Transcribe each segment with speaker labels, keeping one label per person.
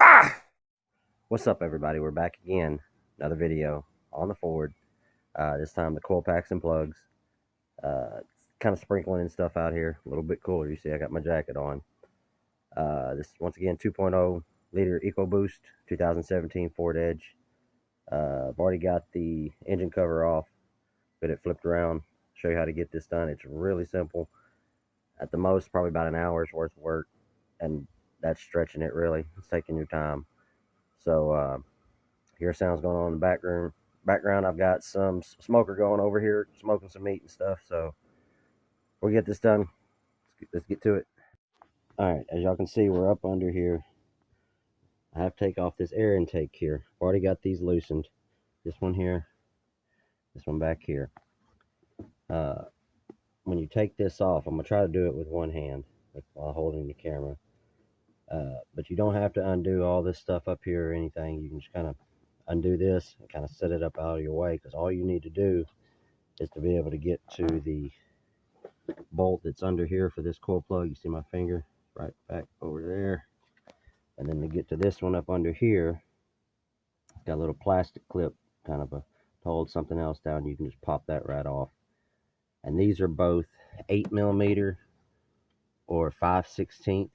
Speaker 1: Ah! What's up, everybody? We're back again. Another video on the Ford. This time the coil packs and plugs. Kind of sprinkling and stuff out here. A little bit cooler. You see, I got my jacket on. This once again 2.0 liter Ecoboost 2017 Ford Edge. I've already got the engine cover off, but it flipped around. Show you how to get this done. It's really simple. At the most, probably about an hour's worth of work, and that's stretching it. Really, it's taking your time. So. Hear sounds going on in the background. I've got some smoker going over here, smoking some meat and stuff. So we'll get this done. Let's get to it. All right, as y'all can see, we're up under here. I have to take off this air intake here. I've already got these loosened. This one here, this one back here. When you take this off, I'm gonna try to do it with one hand while holding the camera. But you don't have to undo all this stuff up here or anything. You can just kind of undo this and kind of set it up out of your way, because all you need to do is to be able to get to the bolt that's under here for this coil plug. You see my finger right back over there, and then to get to this one up under here, got a little plastic clip, kind of to hold something else down. You can just pop that right off. And these are both 8mm or 5/16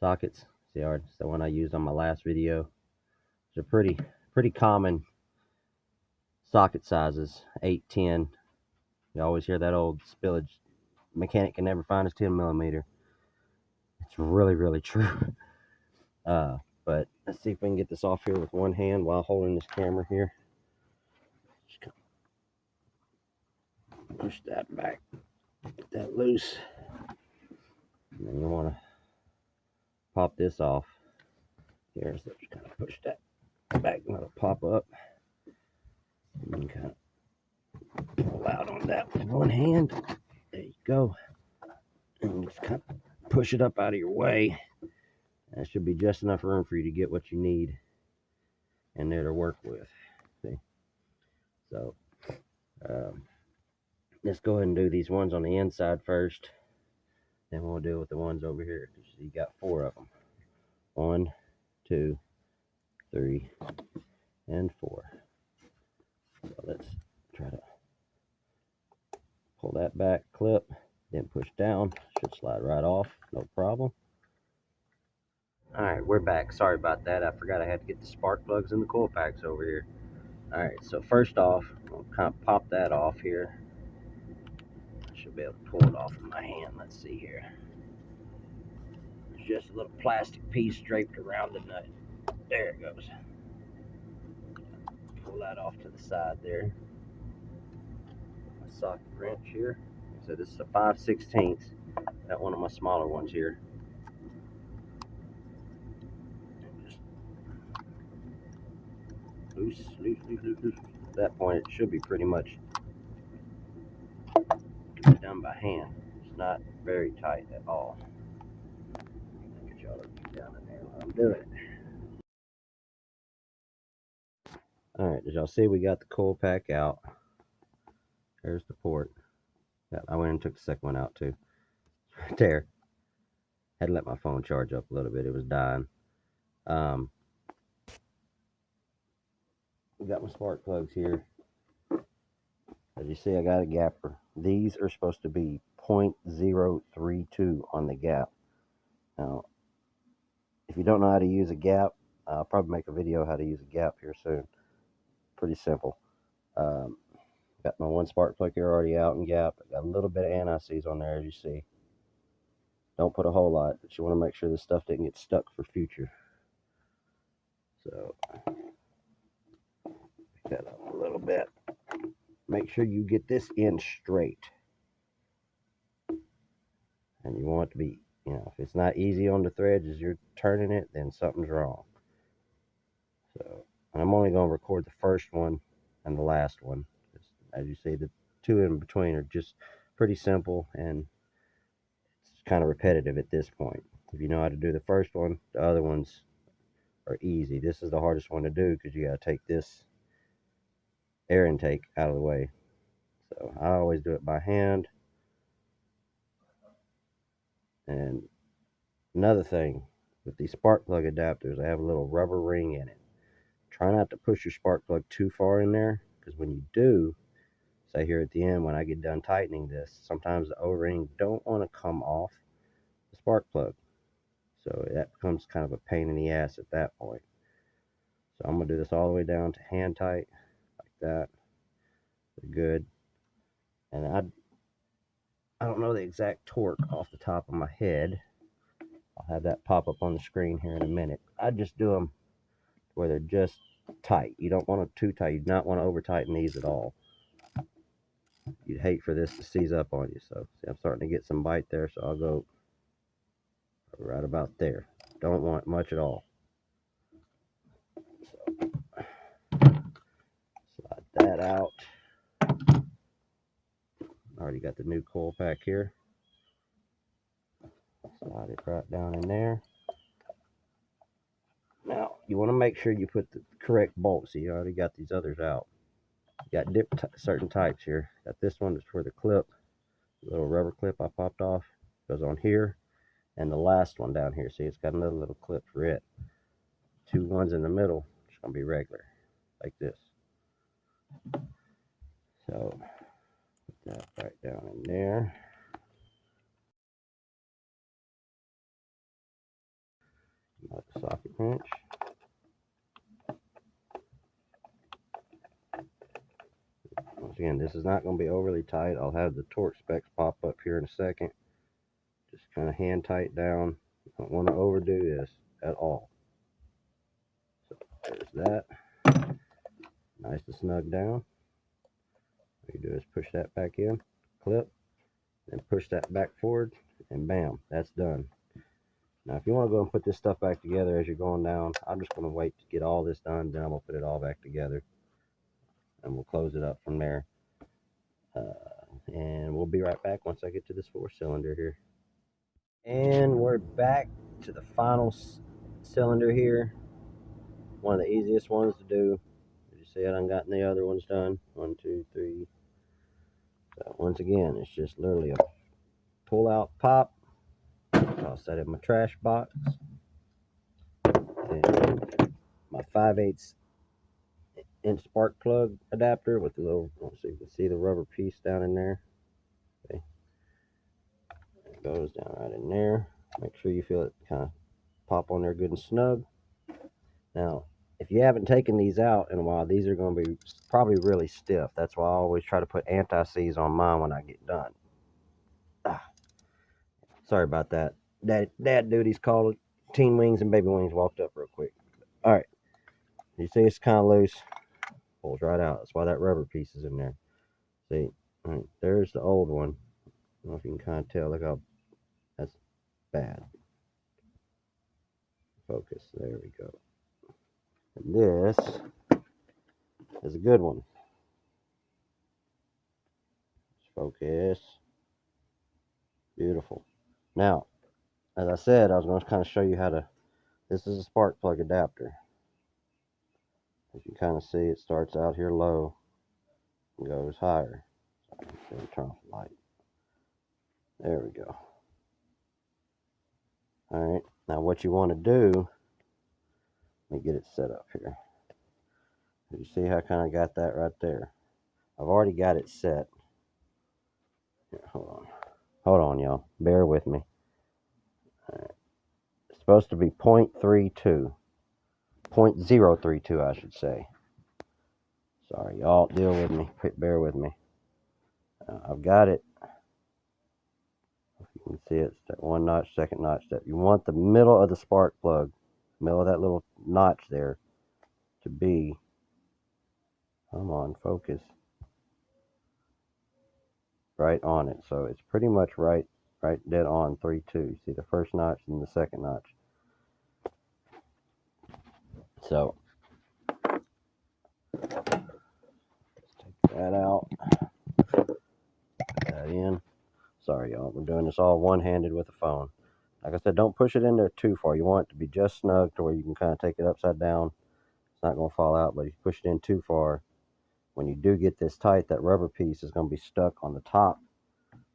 Speaker 1: sockets. See, it's the one I used on my last video. They're pretty common socket sizes, 8, 10. You always hear that old spillage, mechanic can never find his 10mm. It's really true. But let's see if we can get this off here with one hand while holding this camera here. Just push that back, get that loose, and then you want to pop this off here. So just kind of push that back and let it pop up. And you can kind of pull out on that with one hand. There you go. And just kind of push it up out of your way. That should be just enough room for you to get what you need in there to work with. See? So let's go ahead and do these ones on the inside first. Then we'll deal with the ones over here. You got 4 of them. 1, 2, 3, and 4. So let's try to pull that back clip, then push down. Should slide right off, no problem. Alright, we're back. Sorry about that. I forgot I had to get the spark plugs and the coil packs over here. Alright, so first off, I'll kind of pop that off here. I should be able to pull it off with my hand. Let's see here. There's just a little plastic piece draped around the nut. There it goes. Pull that off to the side there. My socket wrench here. So this is a 5/16. Got one of my smaller ones here. And just loose. At that point, it should be pretty much done by hand. It's not very tight at all. Get y'all to get down in there while I'm doing it. Alright, as y'all see, we got the coil pack out. There's the port. I went and took the second one out too. Right there. Had to let my phone charge up a little bit. It was dying. We got my spark plugs here. As you see, I got a gapper. These are supposed to be 0.032 on the gap. Now, if you don't know how to use a gap, I'll probably make a video how to use a gap here soon. Pretty simple. Got my one spark plug here already out and gapped. I got a little bit of anti-seize on there, as you see. Don't put a whole lot, but you want to make sure this stuff didn't get stuck for future. So, pick that up a little bit. Make sure you get this end straight. And you want it to be, if it's not easy on the threads as you're turning it, then something's wrong. So, I'm only going to record the first one and the last one. As you see, the 2 in between are just pretty simple, and it's kind of repetitive at this point. If you know how to do the first one, the other ones are easy. This is the hardest one to do because you got to take this air intake out of the way. So I always do it by hand. And another thing, with these spark plug adapters, they have a little rubber ring in it. Try not to push your spark plug too far in there, because when you do, say here at the end when I get done tightening this, sometimes the O-ring don't want to come off the spark plug. So that becomes kind of a pain in the ass at that point. So I'm going to do this all the way down to hand tight, like that. We're good. And I don't know the exact torque off the top of my head. I'll have that pop up on the screen here in a minute. I just do them where they're just tight. You don't want them too tight. You do not want to over tighten these at all. You'd hate for this to seize up on you. So see, I'm starting to get some bite there, so I'll go right about there. Don't want much at all. So slide that out. Already got the new coil pack here. Slide it right down in there. Now, you want to make sure you put the correct bolts. See, you already got these others out. You got certain types here. Got this one that's for the clip. The little rubber clip I popped off goes on here. And the last one down here, see, it's got another little clip for it. Two ones in the middle, it's going to be regular, like this. So, put that right down in there. Like a socket wrench. Once again, this is not going to be overly tight. I'll have the torque specs pop up here in a second. Just kind of hand tight down. You don't want to overdo this at all. So there's that. Nice and snug down. What you do is push that back in, clip, then push that back forward, and bam, that's done. Now, if you want to go and put this stuff back together as you're going down, I'm just going to wait to get all this done, then I'm going to put it all back together, and we'll close it up from there. And we'll be right back once I get to this 4-cylinder here. And we're back to the final cylinder here. One of the easiest ones to do. As you see, I done gotten the other ones done. 1, 2, 3. So once again, it's just literally a pull out pop. I'll set it in my trash box. And my 5/8 inch spark plug adapter with the little, so you can see the rubber piece down in there. Okay. It goes down right in there. Make sure you feel it kind of pop on there good and snug. Now, if you haven't taken these out in a while, these are going to be probably really stiff. That's why I always try to put anti-seize on mine when I get done. Sorry about that. Dad duties called. Teen Wings and Baby Wings walked up real quick. All right. You see it's kind of loose. Pulls right out. That's why that rubber piece is in there. See, all right, there's the old one. I don't know if you can kind of tell. Look how that's bad. Focus. There we go. And this is a good one. Focus. Beautiful. Now, as I said, I was going to kind of show you how to. This is a spark plug adapter. As you can kind of see, it starts out here low and goes higher. Sorry, turn off the light. There we go. All right. Now, what you want to do, let me get it set up here. You see how I kind of got that right there? I've already got it set. Here, hold on, y'all. Bear with me. All right. It's supposed to be 0.32. 0.032, I should say. Sorry, y'all. Deal with me. Bear with me. I've got it. You can see it's that one notch, second notch. That you want the middle of the spark plug, middle of that little notch there, to be. Come on, focus. Right on it. So it's pretty much right dead on 3.2. See the first notch and the second notch. So take that out. Put that in. Sorry, y'all. We're doing this all one-handed with the phone. Like I said, don't push it in there too far. You want it to be just snug to where you can kind of take it upside down. It's not going to fall out, but if you push it in too far, when you do get this tight, that rubber piece is going to be stuck on the top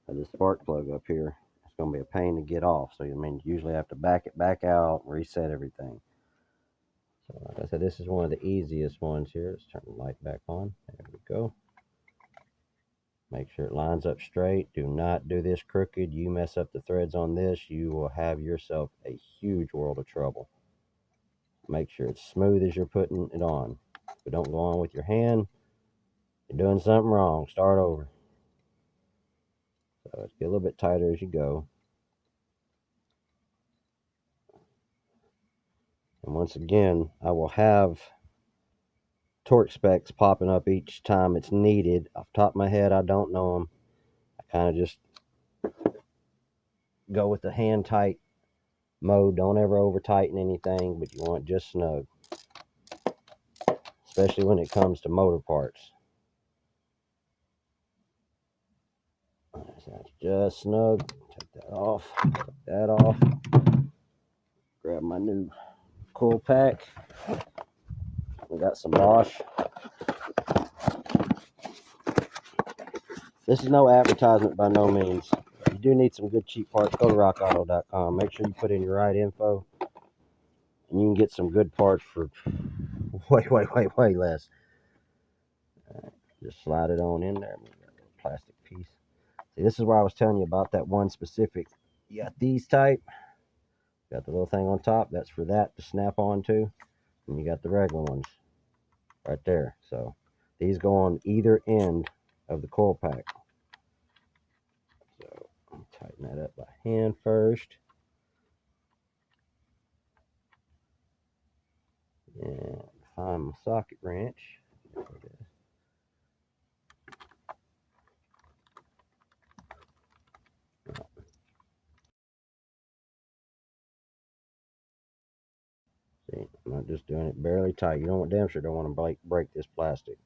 Speaker 1: of the spark plug up here. going to be a pain to get off. So, you usually have to back it back out, reset everything. So, like I said, this is one of the easiest ones here. Let's turn the light back on. There we go. Make sure it lines up straight. Do not do this crooked. You mess up the threads on this, you will have yourself a huge world of trouble. Make sure it's smooth as you're putting it on. But don't go on with your hand. You're doing something wrong. Start over. So let's get a little bit tighter as you go. And once again, I will have torque specs popping up each time it's needed. Off the top of my head, I don't know them. I kind of just go with the hand tight mode. Don't ever over tighten anything, but you want it just snug, especially when it comes to motor parts. So that's just snug. Take that off. Take that off. Grab my new coil pack. I got some Bosch. This is no advertisement by no means. If you do need some good cheap parts, go to rockauto.com. Make sure you put in your right info, and you can get some good parts for way less. Right, just slide it on in there. Plastic piece. See, this is where I was telling you about that one specific. You got these type. Got the little thing on top. That's for that to snap onto. And you got the regular ones right there. So these go on either end of the coil pack. So tighten that up by hand first. And find my socket wrench. There it is. See, I'm not just doing it barely tight. You don't damn sure don't want to break this plastic.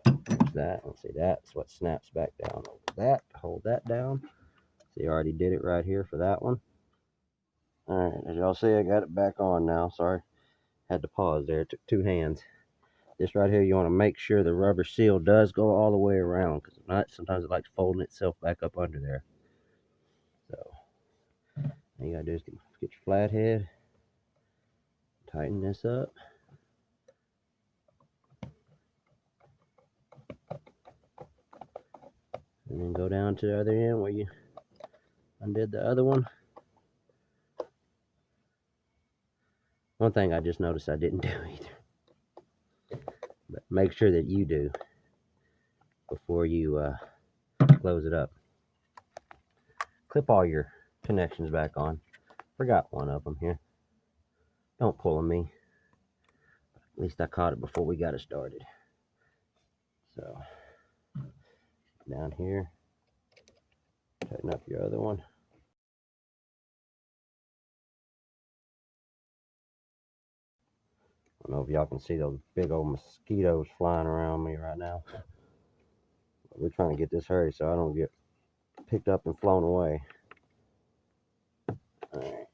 Speaker 1: So there's that. Let's see, that's what snaps back down over that. Hold that down. See, I already did it right here for that one. All right, as y'all see, I got it back on now. Sorry, had to pause there. It took two hands. This right here, you want to make sure the rubber seal does go all the way around, because if not, sometimes it likes folding itself back up under there. So all you gotta do is get your flathead, tighten this up. And then go down to the other end where you undid the other one. One thing I just noticed I didn't do either. But make sure that you do before you close it up. Clip all your connections back on. Forgot one of them here. Don't pull on me. At least I caught it before we got it started. So down here, tighten up your other one. I don't know if y'all can see those big old mosquitoes flying around me right now. But we're trying to get this hurry so I don't get picked up and flown away. Alright,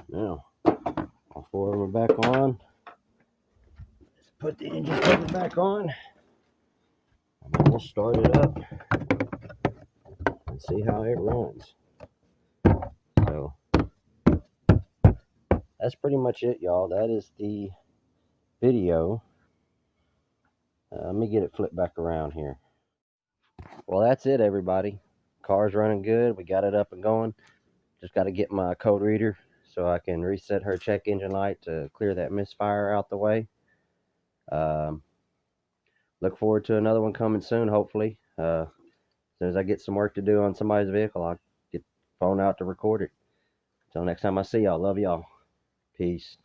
Speaker 1: now all four of them are back on. Let's put the engine cover back on, and then we'll start it up and see how it runs. So that's pretty much it, y'all. That is the video. Let me get it flipped back around here. Well, that's it, everybody. Car's running good. We got it up and going. Just got to get my code reader so I can reset her check engine light to clear that misfire out the way. Look forward to another one coming soon, hopefully. As soon as I get some work to do on somebody's vehicle, I'll get the phone out to record it. Until next time I see y'all, love y'all. Peace.